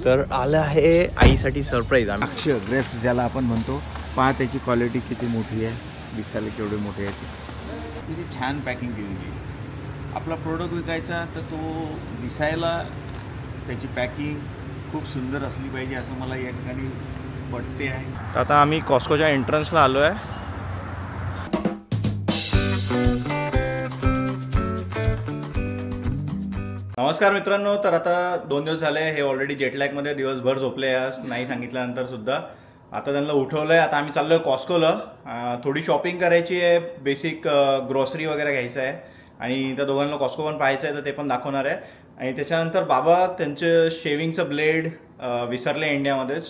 तर आलं आहे आईसाठी सरप्राईज. द्राक्ष ग्रेप्स ज्याला आपण म्हणतो. पहा त्याची क्वालिटी किती मोठी आहे, दिसायला केवढी मोठी आहे ती. किती छान पॅकिंग केलेली आहे. आपला प्रोडक्ट विकायचा तर तो दिसायला त्याची पॅकिंग खूप सुंदर असली पाहिजे असं मला या ठिकाणी वाटते आहे. तर आता आम्ही कॉस्कोच्या एंट्रन्सला आलो आहे. नमस्कार मित्रांनो. तर आता 2 दिवस झाले हे ऑलरेडी जेटलॅगमध्ये दिवसभर झोपले आज नाही सांगितल्यानंतर सुद्धा. आता त्यांना उठवलं आहे. आता आम्ही चाललो आहे कॉस्कोला. थोडी शॉपिंग करायची आहे, बेसिक ग्रॉसरी वगैरे घ्यायचं आहे आणि त्या दोघांना कॉस्को पण पाहायचं आहे तर ते पण दाखवणार आहे. आणि त्याच्यानंतर बाबा त्यांचं शेविंगचं ब्लेड विसरले इंडियामध्येच,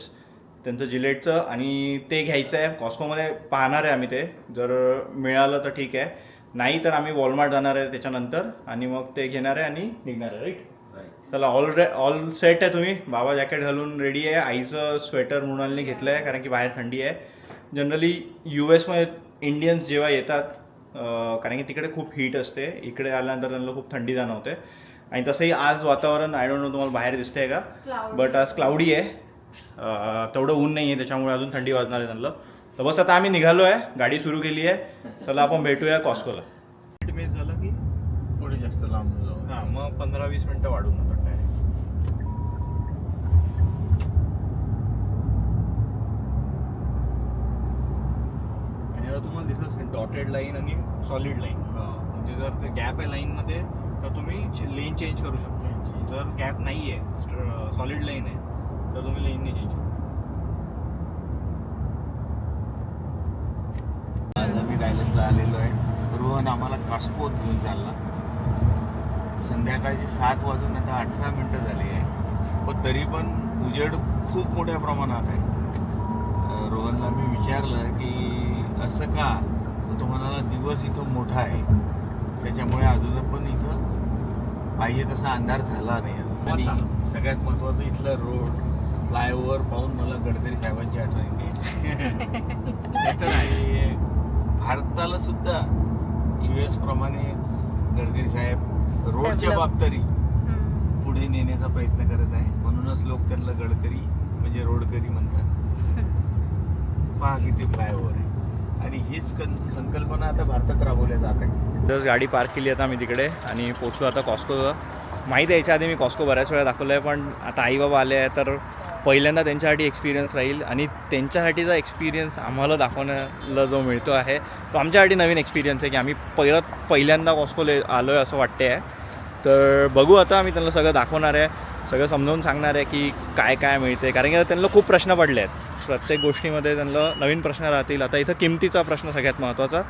त्यांचं जिलेटचं, आणि ते घ्यायचं आहे. कॉस्कोमध्ये पाहणार आहे आम्ही, ते जर मिळालं तर ठीक आहे, नाही तर आम्ही वॉलमार्ट जाणार आहे त्याच्यानंतर आणि मग ते घेणार आहे आणि निघणार आहे. राईट. चला ऑल सेट आहे तुम्ही. बाबा जॅकेट घालून रेडी आहे. आईचं स्वेटर मृणालने घेतलं आहे कारण की बाहेर थंडी आहे. जनरली US मध्ये इंडियन्स जेव्हा येतात कारण की तिकडे खूप हीट असते, इकडे आल्यानंतर त्यांना खूप थंडी जाणवते. आणि तसंही आज वातावरण आय डोंट नो तुम्हाला बाहेर दिसतंय का, बट आज क्लाउडी आहे. तेवढं ऊन नाही आहे त्याच्यामुळे अजून थंडी वाजणार आहे त्यांना. तर बस आता आम्ही निघालो आहे, गाडी सुरू केली आहे. चला आपण भेटूया कॉस्कोला. मिस झालं की थोडी जास्त लांब जाऊ. हां, मग 15-20 मिनटं वाढून जातात. आणि आता तुम्हाला दिसत असेल डॉटेड लाईन आणि सॉलिड लाईन. म्हणजे जर ते गॅप आहे लाईनमध्ये तर तुम्ही लेन चेंज करू शकता. जर गॅप नाही आहे, सॉलिड लाईन आहे, तर तुम्ही लेन नाही चेंज करू. आज आम्ही डायलसला आलेलो आहे. रोहन आम्हाला कॉस्कोत घेऊन चालला. संध्याकाळची 7 वाजून आता 18 मिनटं झाली आहे, पण तरी पण उजेड खूप मोठ्या प्रमाणात आहे. रोहनला मी विचारलं की असं का, तर तो म्हणाला दिवस इथं मोठा आहे त्याच्यामुळे अजून पण इथं पाहिजे तसा अंधार झाला नाही. आणि सगळ्यात महत्त्वाचं इथलं रोड फ्लायओव्हर पाहून मला गडकरी साहेबांची आठवण येते. आणि भारताला सुद्धा US प्रमाणेच गडकरी साहेब रोडच्या बाबतीत पुढे नेण्याचा प्रयत्न करत आहे. म्हणूनच लोक त्यांना गडकरी म्हणजे रोडकरी म्हणतात. पहा किती फ्लायओव्हर आहे आणि हीच संकल्पना आता भारतात राबवल्या जात आहे. जस्ट गाडी पार्क केली आता आम्ही तिकडे आणि पोचलो आता कॉस्कोला. माहीत आहे याच्या आधी मी कॉस्को बऱ्याच वेळा दाखवलं आहे, पण आता आई बाबा आले आहे तर पहिल्यांदा त्यांच्यासाठी एक्सपिरियन्स राहील आणि त्यांच्यासाठीचा एक्सपिरियन्स आम्हाला दाखवण्याला जो मिळतो आहे तो आमच्यासाठी नवीन एक्सपिरियन्स आहे की आम्ही पहिल्यांदा कॉस्कोला आलो आहे असं वाटते आहे. तर बघू आता, आम्ही त्यांना सगळं दाखवणार आहे, सगळं समजावून सांगणार आहे की काय काय मिळते. कारण की त्यांना खूप प्रश्न पडले आहेत, प्रत्येक गोष्टीमध्ये त्यांना नवीन प्रश्न राहतील. आता इथं किमतीचा प्रश्न सगळ्यात महत्त्वाचा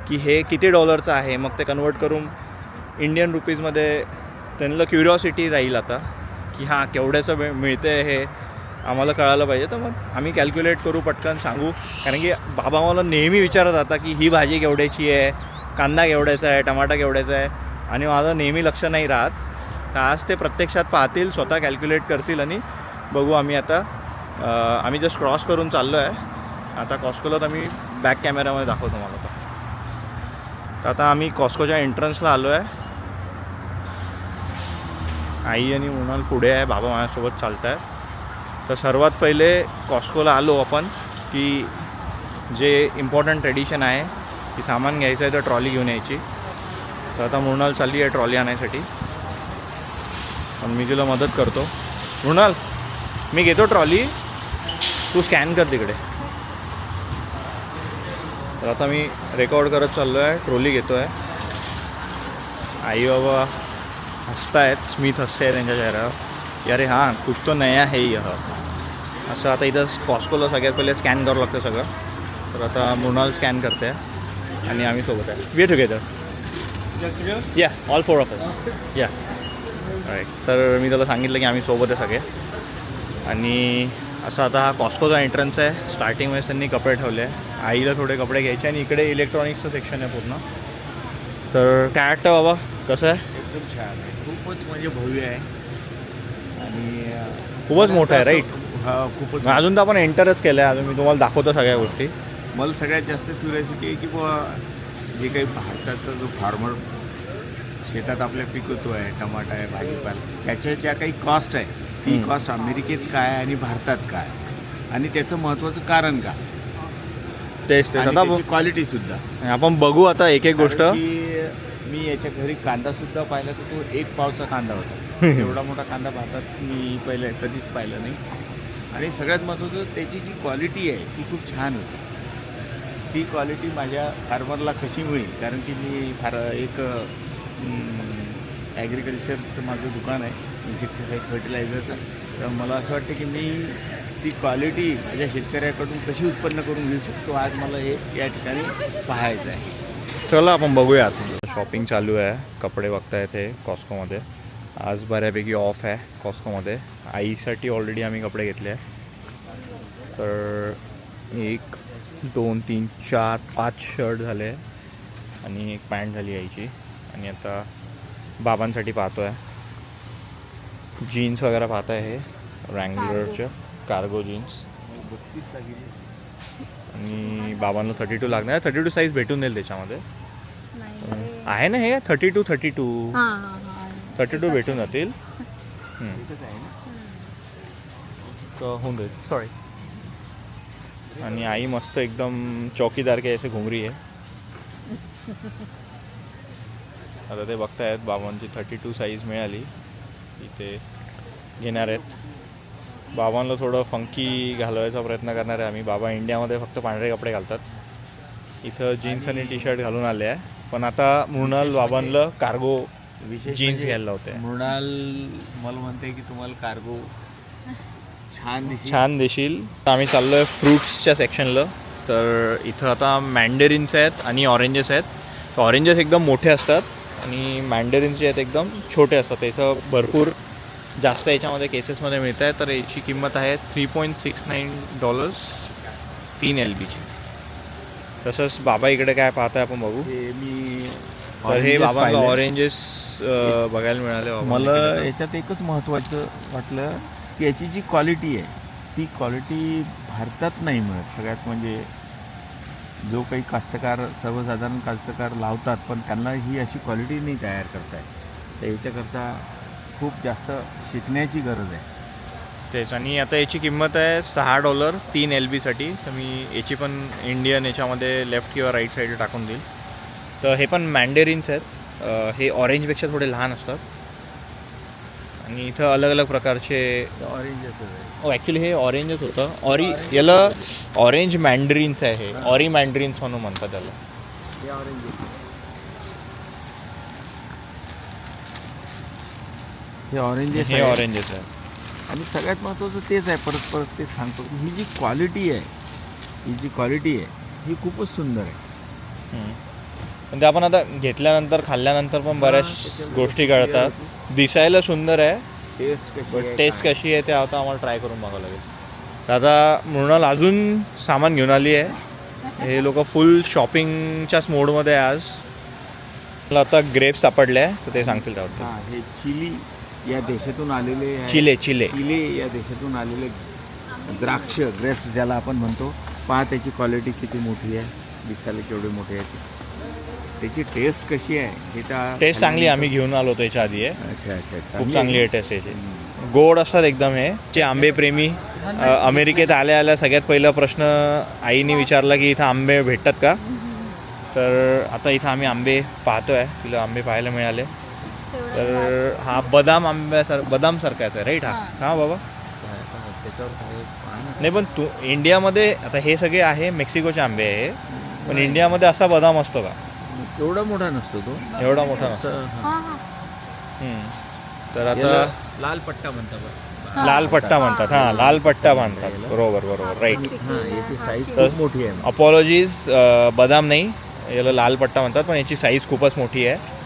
की हे किती डॉलरचं आहे, मग ते कन्वर्ट करून इंडियन रुपीजमध्ये त्यांना क्युरिओसिटी राहील आता की हां केवढ्याचं मिळते हे आम्हाला कळायला पाहिजे. तर मग आम्ही कॅल्क्युलेट करू, पटकन सांगू. कारण की बाबा मला नेहमी विचारत आता की ही भाजी केवढ्याची आहे, कांदा केवढ्याचा आहे, टमाटा केवढ्याचा आहे, आणि माझं नेहमी लक्ष नाही राहत. तर आज ते प्रत्यक्षात पाहतील, स्वतः कॅल्क्युलेट करतील आणि बघू. आम्ही आता आम्ही जस्ट क्रॉस करून चाललो आहे. आता कॉस्कोला तर मी बॅक कॅमेरामध्ये दाखवतो मला. तर आता आम्ही कॉस्कोच्या एंट्रन्सला आलो आहे. आई आणि मृणाल पुढे आहे, बाबा माझ्यासोबत चालत आहेत. तर सर्वात पहिले कॉस्कोला आलो आपण की जे इम्पॉर्टंट ट्रेडिशन आहे की सामान घ्यायचं आहे तर ट्रॉली घेऊन यायची. तर आता मृणाल चालली आहे ट्रॉली आणायसाठी, पण मी तिला मदत करतो. मृणाल मी घेतो ट्रॉली, तू स्कॅन कर तिकडे. तर आता मी रेकॉर्ड करत चाललो आहे, ट्रॉली घेतो आहे. आई बाबा हसत आहेत, स्मित हसते आहे त्यांच्या चेहऱ्यावर, अरे हां कुछ तो नया है यह. असं आता इथं कॉस्कोला सगळ्यात पहिले स्कॅन करावं लागतं सगळं. तर आता मृणाल स्कॅन करते आणि आम्ही सोबत आहे. We are together. Yeah all 4 of us. Yeah right. तर मी त्याला सांगितलं की आम्ही सोबत आहे सगळे. आणि असं आता हा कॉस्कोचा एंट्रन्स आहे. स्टार्टिंगमध्ये त्यांनी कपडे ठेवले आहे. आईला थोडे कपडे घ्यायचे आणि इकडे इलेक्ट्रॉनिक्सचं सेक्शन आहे पूर्ण. तर काय वाटतं बाबा, कसं आहे? एकदम छान आहे, खूपच म्हणजे भव्य आहे आणि खूपच मोठं आहे. राईट. हा खूपच. अजून तर आपण एंटरच केलं आहे, अजून मी तुम्हाला दाखवतो सगळ्या गोष्टी. मला सगळ्यात जास्त क्युरियोसिटी आहे की बुवा जे काही भारताचा जो फार्मर शेतात आपल्या पिकवतो आहे, टमाटा आहे, भाजीपाला, त्याच्या ज्या काही कॉस्ट आहे ती कॉस्ट अमेरिकेत काय आणि भारतात काय आणि त्याचं महत्त्वाचं कारण काय तेच आणि आता त्याची क्वालिटी सुद्धा. आपण बघू आता एक एक गोष्ट. कारण की मी याच्या घरी कांदा सुद्धा पाहिला तर तो 1 पावचा कांदा होता. एवढा मोठा कांदा भारतात मी पहिले कधीच पाहिला नाही. आणि सगळ्यात महत्त्वाचं त्याची जी क्वालिटी आहे ती खूप छान होती. ती क्वालिटी माझ्या फार्मरला कशी मिळेल, कारण की मी एक ॲग्रिकल्चरचं माझं दुकान आहे, इन्सेक्टिसाईड फर्टिलायझरचं. तर मला असं वाटतं की मी ती क्वालिटी माझ्या शेतकऱ्याकडून कशी उत्पन्न करून घेऊ शकतो, आज मला हे या ठिकाणी पाहायचं आहे. चला आपण बघूया. शॉपिंग चालू आहे, कपडे बघतायत हे कॉस्कोमध्ये. आज बऱ्यापैकी ऑफ आहे कॉस्कोमध्ये. आईसाठी ऑलरेडी आम्ही कपडे घेतले आहे. तर 1 2 3 4 5 शर्ट झाले आणि एक पॅन्ट झाली आईची. आणि आता बाबांसाठी पाहतो आहे, जीन्स वगैरे पाहत आहे. हे रँगलरच्या कार्गो जीन्स. आणि बाबांना 32 लागणार. 32 साईज भेटून जाईल त्याच्यामध्ये. आहे ना हे 32 भेटून जातील. तर होऊन जाईल. सॉरी. आणि आई मस्त एकदम चौकीदार के ऐसे घुंगरी आहे. आता ते बघतायत बाबांची 32 साईज मिळाली, इथे घेणार आहेत. बाबांना थोडं फंकी घालवायचा प्रयत्न करणार आहे आम्ही. बाबा इंडियामध्ये फक्त पांढरे कपडे घालतात, इथं जीन्स आणि टी शर्ट घालून आले आहे. पण आता मृणाल बाबांना कार्गो विशेष जीन्स म्हणजे घ्यायला होते. मृणाल मला म्हणते की तुम्हाला कार्गो छान देशील. आम्ही चाललो आहे फ्रूट्सच्या सेक्शनला. तर इथं आता मँडेरिन्स आहेत आणि ऑरेंजेस आहेत. ऑरेंजेस एकदम मोठे असतात आणि मँडेरिन्स जे आहेत एकदम छोटे असतात. इथं भरपूर जास्त याच्यामध्ये केसेसमध्ये मिळत आहे. तर याची किंमत आहे $3.69 3 LBची. तसंच बाबा इकडे काय पाहत आहे आपण बघू. मी तर हे बाबांना ऑरेंजेस बघायला मिळाले. मला याच्यात एकच महत्त्वाचं वाटलं की याची जी क्वालिटी आहे ती क्वालिटी भारतात नाही मिळत. सगळ्यात म्हणजे जो काही कास्तकार, सर्वसाधारण कास्तकार लावतात पण त्यांना ही अशी क्वालिटी नाही तयार करता येत. तर याच्याकरता खूप जास्त शिकण्याची गरज आहे. तेच. आणि आता याची किंमत आहे $6 3 LBसाठी. तर मी याची पण इंडियन याच्यामध्ये लेफ्ट किंवा राईट साईड टाकून देईल. तर हे पण मँडेरिन्स आहेत. हे ऑरेंजपेक्षा थोडे लहान असतात. आणि इथं अलग अलग प्रकारचे ऑरेंजेस ॲक्च्युली हे ऑरेंजच होतं. याला ऑरेंज मँडरिन्स आहे. हे ऑरी मँडरिन्स म्हणून म्हणतात त्याला. हे ऑरेंजेस हे ऑरेंजेस आहे. आणि सगळ्यात महत्त्वाचं तेच आहे, परत तेच सांगतो, ही जी क्वालिटी आहे ही खूपच सुंदर आहे. पण ते आपण आता घेतल्यानंतर खाल्ल्यानंतर पण बऱ्याच गोष्टी कळतात. दिसायला सुंदर आहे, टेस्ट कशी आहे ते आता आम्हाला ट्राय करून बघावं लागेल. तर आता मृणाल अजून सामान घेऊन आली आहे. हे लोक फुल शॉपिंगच्याच मोडमध्ये आहे आज. मला आता ग्रेप्स सापडले आहे, तर ते सांगतील त्याबद्दल. हे चिली या देशातून आलेले चिले या देशातून आलेले द्राक्ष, ग्रेप्स ज्याला आपण म्हणतो. पहा त्याची क्वालिटी किती मोठी आहे, दिसायला केवढी मोठी आहे. त्याची टेस्ट कशी आहे हे तर टेस्ट चांगली. आम्ही घेऊन आलो त्याच्या आधी आहे. अच्छा खूप चांगली आहे टेस्ट याची. गोड असतात एकदम. हे जे आंबेप्रेमी अमेरिकेत आल्या सगळ्यात पहिला प्रश्न आईने विचारला की इथं आंबे भेटतात का. तर आता इथं आम्ही आंबे पाहतो आहे. तिला आंबे पाहायला मिळाले. तर हा बदामसारखाच आहे राईट. हा बाबा त्याच्यावर नाही, पण तू इंडियामध्ये आता हे सगळे आहे मेक्सिकोचे आंबे आहे, पण इंडियामध्ये असा बदाम असतो का? एवढा मोठा नसतो तो. एवढा मोठा नसतो. तर आता लाल पट्टा म्हणतात. लाल पट्टा म्हणतात. हां, लाल पट्टा म्हणतात. बरोबर राईट. याची साईज खूप मोठी आहे. अपॉलॉजीज, बदाम नाही, याला लाल पट्टा म्हणतात. पण याची साईज खूपच मोठी आहे.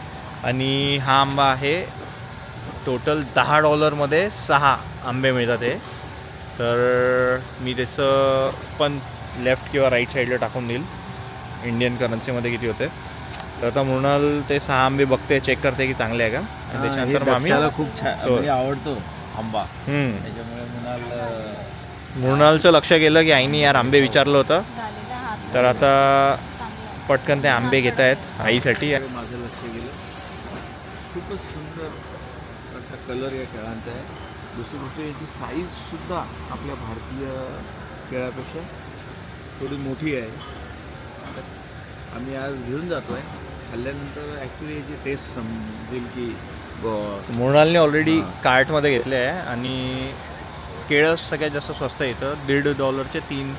आणि हा आंबा आहे टोटल $10 6 आंबे मिळतात हे. तर मी त्याचं पण लेफ्ट किंवा राईट साईडला टाकून देईल इंडियन करन्सीमध्ये किती होते. तर आता मृणाल ते 6 आंबे बघते, चेक करते की चांगले आहे का. आणि त्याच्यानंतर मग आम्ही खूप छान आवडतो आंबा. त्याच्यामुळे मृणालचं लक्ष गेलं की आईने यार आंबे विचारलं होतं. तर आता पटकन ते आंबे घेत आहेत आईसाठी. माझं लक्ष गेलं. खूपच सुंदर असा कलर या केळांचा आहे. दुसरी गोष्ट याची साईजसुद्धा आपल्या भारतीय केळ्यापेक्षा थोडी मोठी आहे. आम्ही आज घेऊन जातो आहे. खाल्ल्यानंतर ॲक्च्युली याची टेस्ट समजेल की मृणालने ऑलरेडी हां. कार्टमध्ये घेतले आहे आणि केळं सगळ्यात जास्त स्वस्त येतं. $1.5 3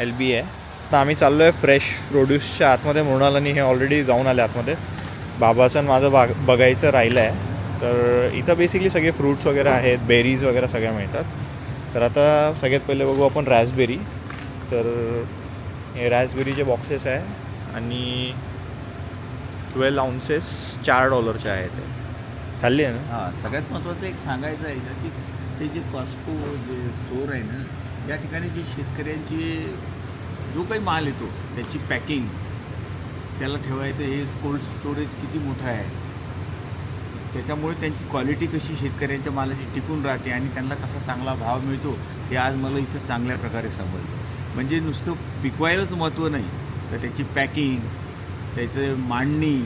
LB आहे. तर आम्ही चाललो आहे फ्रेश प्रोड्यूसच्या आतमध्ये. मृणाल आणि हे ऑलरेडी जाऊन आले आतमध्ये. बाबाचं आणि माझं बघायचं राहिलं आहे. तर इथं बेसिकली सगळे फ्रूट्स वगैरे आहेत, बेरीज वगैरे सगळ्या मिळतात. तर आता सगळ्यात पहिले बघू आपण रॅसबेरी. तर हे रॅसबेरीचे बॉक्सेस आहे आणि 12 ounces $4 आहेत. ते खाल्ली आहे ना? हां, सगळ्यात महत्त्वाचं एक सांगायचं आहे की ते जे कॉस्को जे स्टोअर आहे ना, या ठिकाणी जे शेतकऱ्यांची जो काही माल येतो त्याची पॅकिंग, त्याला ठेवायचं हे कोल्ड स्टोरेज किती मोठं आहे, त्याच्यामुळे त्यांची क्वालिटी कशी शेतकऱ्यांच्या मालाची टिकून राहते आणि त्यांना कसा चांगला भाव मिळतो हे आज मला इथं चांगल्या प्रकारे समजलं. म्हणजे नुसतं पिकवायलाच महत्त्व नाही, तर त्याची पॅकिंग, त्याचं मांडणी,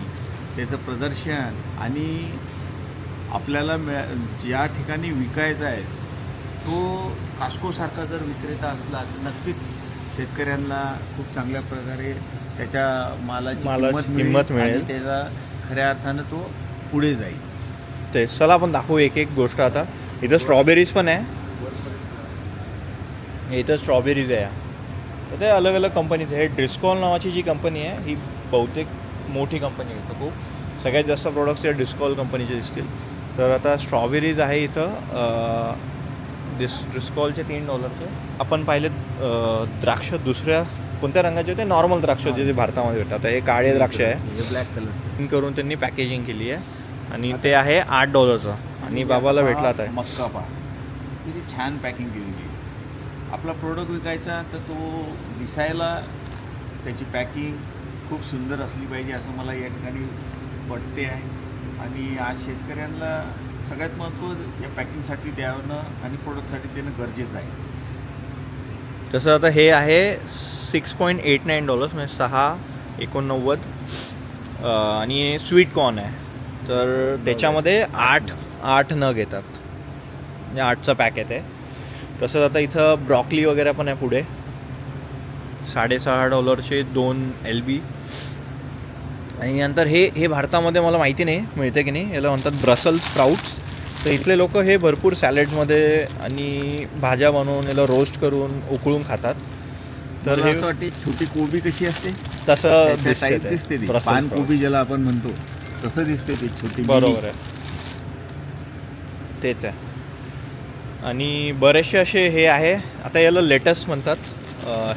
त्याचं प्रदर्शन आणि आपल्याला ज्या ठिकाणी विकायचा आहे तो कास्कोसारखा जर विक्रेता असला तर नक्कीच शेतकऱ्यांना खूप चांगल्या प्रकारे त्याच्या मालाची किंमत मिळेल आणि त्याचा खऱ्या अर्थानं तो पुढे जाईल. ते चला आपण दाखवू एक एक गोष्ट. आता इथं स्ट्रॉबेरीज पण आहे. इथं स्ट्रॉबेरीज आहे. तर ते अलग अलग कंपनीज आहे. ड्रिस्कॉल नावाची जी कंपनी आहे ही बहुतेक मोठी कंपनी आहे. तर खूप सगळ्यात जास्त प्रोडक्ट्स या ड्रिस्कॉल कंपनीचे दिसतील. तर आता स्ट्रॉबेरीज आहे इथं ड्रिस्कॉलचे $3. आपण पाहिले द्राक्ष दुसऱ्या कोणत्या रंगाचे होते? नॉर्मल द्राक्ष होते जे भारतामध्ये भेटतात. हे काळे द्राक्ष आहे. ब्लॅक कलरचं करून त्यांनी पॅकेजिंग केली आहे आणि ते आहे $8 आणि बाबाला भेटला आता. मक्का पहा किती छान पॅकिंग केलेली आहे. आपला प्रोडक्ट विकायचा तर तो दिसायला त्याची पॅकिंग खूप सुंदर असली पाहिजे असं मला या ठिकाणी वाटते आहे. आणि आज शेतकऱ्यांना सगळ्यात महत्त्व या पॅकिंगसाठी द्यावं आणि प्रोडक्टसाठी देणं गरजेचं आहे. तसं आता हे आहे $6.89 म्हणजे $6.89 आणि स्वीट कॉर्न आहे. तर त्याच्यामध्ये 8 नग येतात म्हणजे 8चा पॅकेट आहे. तसंच आता इथं ब्रॉकली वगैरे पण आहे पुढे. $6.5 2 LB. आणि नंतर हे भारतामध्ये मला माहिती नाही मिळते की नाही. याला म्हणतात ब्रसल्स स्प्राउट्स. तर इथले लोक हे भरपूर सॅलेड्समध्ये आणि भाज्या बनवून याला रोस्ट करून उकळून खातात. तर हे असं वाटते छोटी कोबी कशी असते तसं दिसते ती. पान कोबी ज्याला आपण म्हणतो तसं दिसते ती छोटी. बरोबर आहे, तेच आहे. आणि बरेचसे असे हे आहे. आता याला लेटस म्हणतात.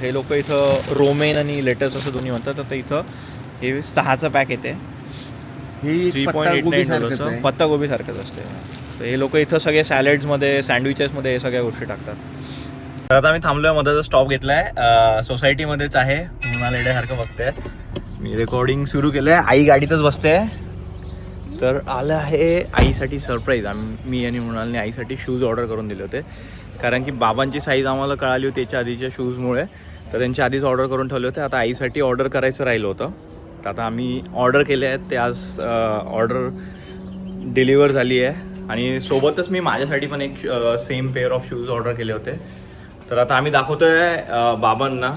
हे लोक इथं रोमेन आणि लेटस असं दोन्ही म्हणतात. आता इथं हे 6चं पॅक येते. हे $3.89 पत्तागोबी सारखंच असते. तर हे लोक इथं सगळे सॅलेड्समध्ये सँडविचेसमध्ये हे सगळ्या गोष्टी टाकतात. तर आता मी थांबलोय, मधाचा स्टॉप घेतलाय. सोसायटीमध्येच आहे. म्हणाला लेड्यासारखं बघते. मी रेकॉर्डिंग सुरू केलं आहे. आई गाडीतच बसते. तर आलं आहे आईसाठी सरप्राईज. मी आणि मृणालने आईसाठी शूज ऑर्डर करून दिले होते कारण की बाबांची साईज आम्हाला कळाली होती त्याच्या आधीच्या शूजमुळे. तर त्यांच्या आधीच ऑर्डर करून ठेवले होते. आता आईसाठी ऑर्डर करायचं राहिलं होतं. तर आता आम्ही ऑर्डर केले आहेत. ते आज ऑर्डर डिलिव्हर झाली आहे. आणि सोबतच मी माझ्यासाठी पण एक same pair of shoes order केले होते. तर आता आम्ही दाखवतोय बाबांना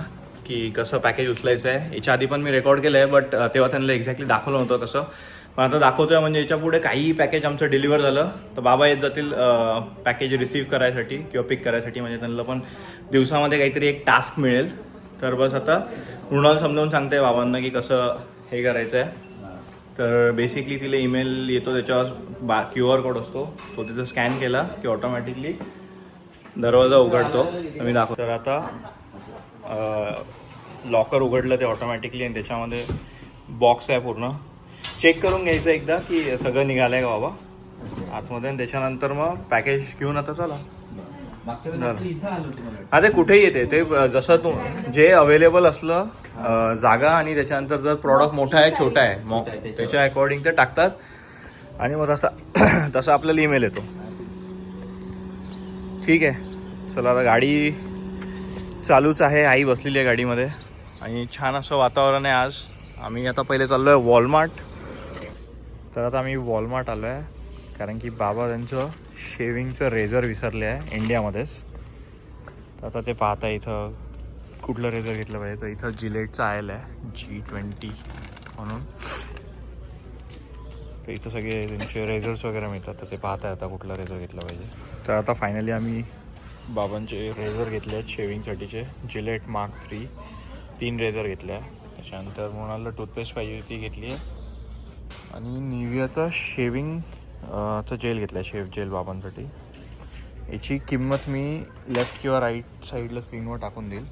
की कसं पॅकेज उचलायचं आहे. याच्या आधी पण मी रेकॉर्ड केलं आहे बट तेव्हा त्यांना एक्झॅक्टली दाखवलं नव्हतं कसं. पण आता दाखवतोय म्हणजे याच्या पुढे काहीही पॅकेज आमचं डिलिव्हर झालं तर बाबा येत जातील पॅकेज रिसीव्ह करायसाठी किंवा पिक करायसाठी. म्हणजे त्यांना पण दिवसामध्ये काहीतरी एक टास्क मिळेल. तर बस आता मृणाल समजावून सांगते बाबांना की कसं हे करायचं आहे. तर बेसिकली तिला ईमेल येतो, त्याच्यावर QR कोड असतो, तो तिथं स्कॅन केला की ऑटोमॅटिकली दरवाजा उघडतो. तर मी दाखवतो. तर आता लॉकर उघडलं ते ऑटोमॅटिकली आणि त्याच्यामध्ये बॉक्स आहे पूर्ण. चेक करून घ्यायचं एकदा की सगळं निघालं आहे का बाबा आतमध्ये. आणि त्याच्यानंतर मग पॅकेज घेऊन आता चला. हा ते कुठेही येते ते जसं तू जे अवेलेबल असलं जागा आणि त्याच्यानंतर जर प्रॉडक्ट मोठा आहे छोटा आहे मग त्याच्या अकॉर्डिंग ते टाकतात आणि मग तसा आपल्याला ईमेल येतो. ठीक आहे चला आता गाडी चालूच आहे. आई बसलेली आहे गाडीमध्ये आणि छान असं वातावरण आहे आज. आम्ही आता पहिले चाललो आहे वॉलमार्ट. तर आता आम्ही वॉलमार्ट आलो आहे कारण की बाबा त्यांचं शेविंगचं रेझर विसरले आहे इंडियामध्येच. तर आता ते पाहता इथं कुठलं रेझर घेतलं पाहिजे. तर इथं जिलेटचं आयल आहे G20 म्हणून. तर इथं सगळे त्यांचे रेझर्स वगैरे मिळतात. तर ते पाहताय आता कुठलं रेझर घेतलं पाहिजे. तर आता फायनली आम्ही बाबांचे रेझर घेतले आहेत शेविंगसाठीचे. जिलेट मार्क 3 रेझर घेतले आहे. त्याच्यानंतर मोनालला टूथपेस्ट पाहिजे होती घेतली आहे. आणि निव्हियाचा शेविंग चं जेल घेतलं आहे, शेव जेल बाबांसाठी. याची किंमत मी लेफ्ट किंवा राईट साईडला स्क्रीनवर टाकून देईल.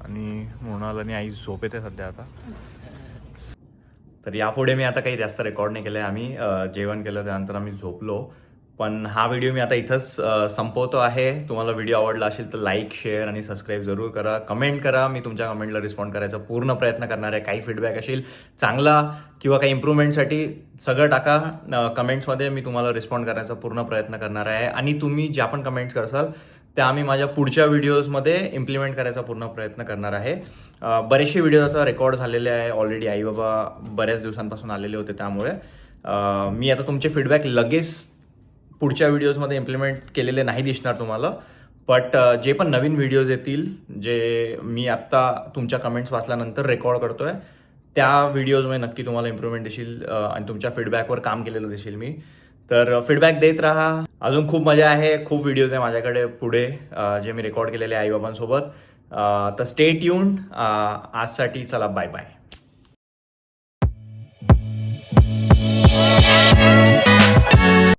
आणि मोनाल आणि आई झोपेत आहे सध्या आता. तर यापुढे मी आता काही जास्त रेकॉर्ड नाही केलं आहे. आम्ही जेवण केलं त्यानंतर आम्ही झोपलो. पण हा व्हिडिओ मी आता इथंच संपवतो आहे. तुम्हाला व्हिडिओ आवडला असेल तर लाईक, शेअर आणि सबस्क्राईब जरूर करा. कमेंट करा, मी तुमच्या कमेंटला रिस्पॉन्ड करायचा पूर्ण प्रयत्न करणार आहे. काही फीडबॅक असेल चांगला किंवा काही इम्प्रूव्हमेंटसाठी सगळं टाका कमेंट्समध्ये. मी तुम्हाला रिस्पॉन्ड करायचा पूर्ण प्रयत्न करणार आहे. आणि तुम्ही ज्या पण कमेंट्स करसाल त्या आम्ही माझ्या पुढच्या व्हिडिओजमध्ये इम्प्लिमेंट करायचा पूर्ण प्रयत्न करणार आहे. बरेचसे व्हिडिओ आता रेकॉर्ड झालेले आहे ऑलरेडी. आई बाबा बऱ्याच दिवसांपासून आलेले होते त्यामुळे मी आता तुमचे फीडबॅक लगेच पुढच्या व्हिडिओजमध्ये इम्प्लिमेंट केलेले नाही दिसणार तुम्हाला. बट जे पण नवीन व्हिडिओज येतील जे मी आत्ता तुमच्या कमेंट्स वाचल्यानंतर रेकॉर्ड करतो आहे त्या व्हिडिओजमध्ये नक्की तुम्हाला इम्प्रूव्हमेंट दिसेल आणि तुमच्या फीडबॅकवर काम केलेलं दिसेल मी. तर फीडबॅक देत राहा. अजून खूप मजा आहे. खूप व्हिडिओज आहे माझ्याकडे पुढे जे मी रेकॉर्ड केलेले आहे आईबाबांसोबत. तर स्टे ट्यून्ड. आजसाठी चला बाय बाय.